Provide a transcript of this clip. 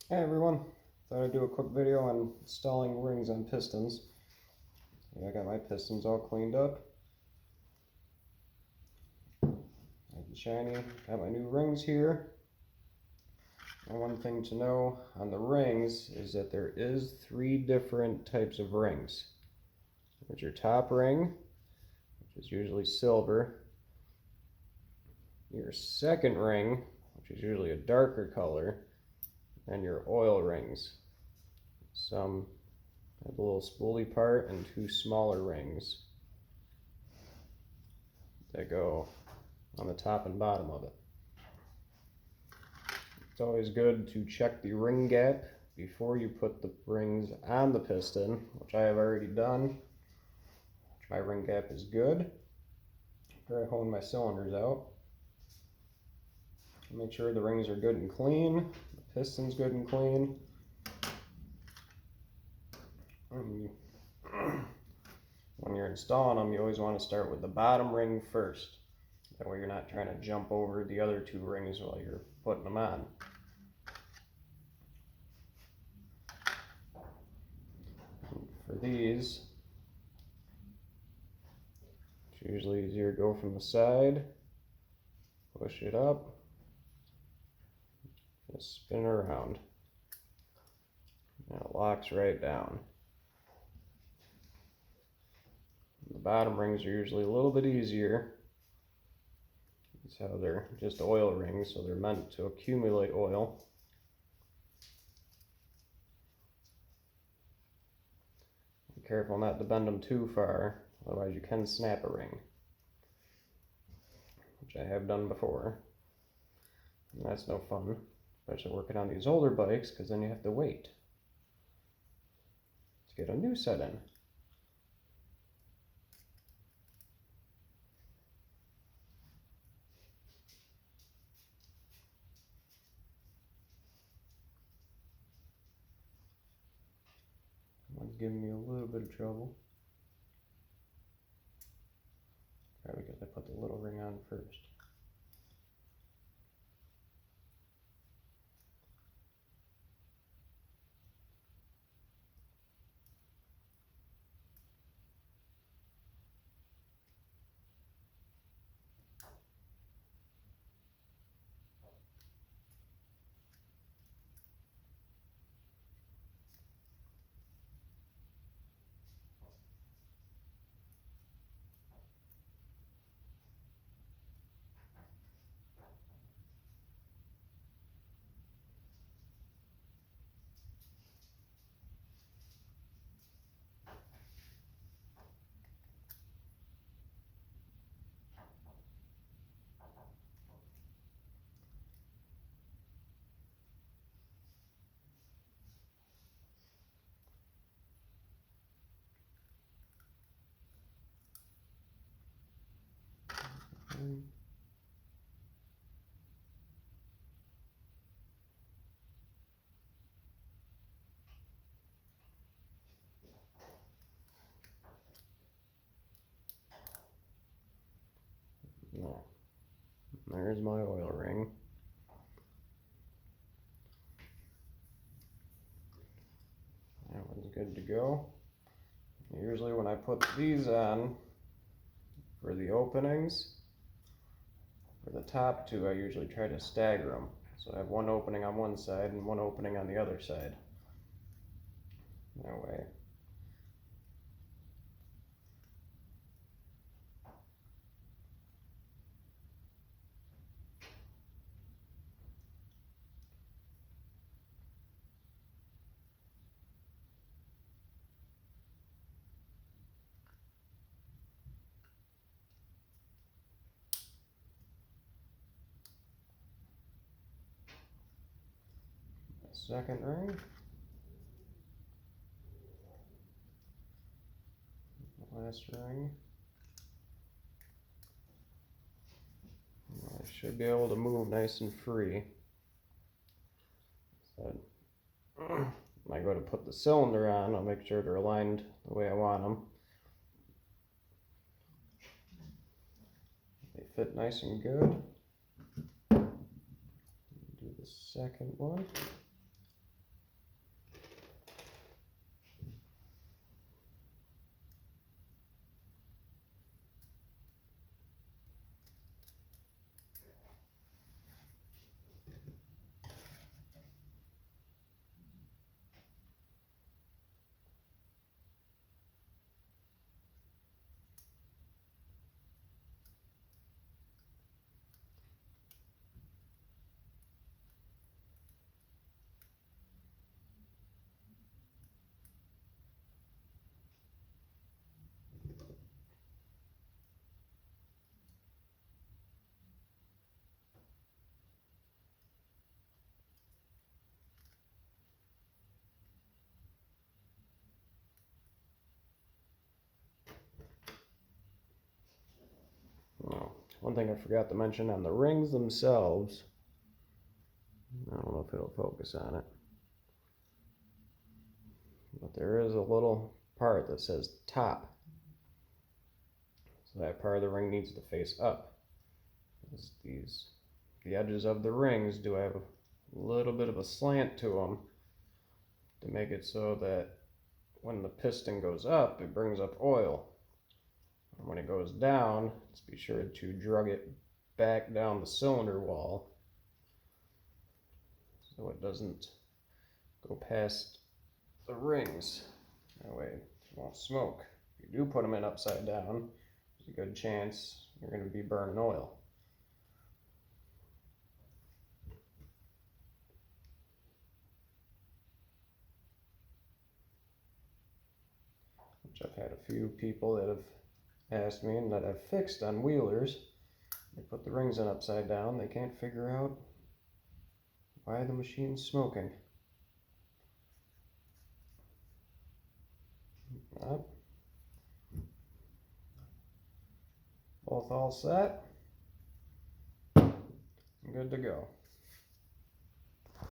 Hey everyone, thought I'd do a quick video on installing rings on pistons. I got my pistons all cleaned up. Nice and shiny. Got my new rings here. And one thing to know on the rings is that there is 3 different types of rings. There's your top ring, which is usually silver. Your second ring, which is usually a darker color, and your oil rings. Some have a little spoolie part and 2 smaller rings that go on the top and bottom of it. It's always good to check the ring gap before you put the rings on the piston, which I have already done. My ring gap is good. After I hone my cylinders out, make sure the rings are good and clean, the piston's good and clean. When you're installing them, you always want to start with the bottom ring first. That way you're not trying to jump over the other 2 rings while you're putting them on. For these, it's usually easier to go from the side, push it up, just spin it around, and it locks right down. The bottom rings are usually a little bit easier. That's how they're just oil rings, so they're meant to accumulate oil. Be careful not to bend them too far, otherwise you can snap a ring, which I have done before. And that's no fun, especially working on these older bikes, because then you have to wait to get a new set in. One's giving me a little bit of trouble. Probably because I put the little ring on first. No. There's my oil ring. That one's good to go. Usually when I put these on for the openings, for the top 2, I usually try to stagger them. So I have one opening on one side and one opening on the other side. That way. Second ring. Last ring. I should be able to move nice and free. So when I go to put the cylinder on, I'll make sure they're aligned the way I want them. They fit nice and good. Do the second one. one thing I forgot to mention on the rings themselves. I don't know if it'll focus on it, but there is a little part that says top. So that part of the ring needs to face up. The edges of the rings do have a little bit of a slant to them to make it so that when the piston goes up, it brings up oil. And when it goes down, let's be sure to drug it back down the cylinder wall so it doesn't go past the rings. That way it won't smoke. If you do put them in upside down, there's a good chance you're going to be burning oil. Which I've had a few people that have asked me and that I've fixed on wheelers. They put the rings in upside down, they can't figure out why the machine's smoking. Both all set. Good to go.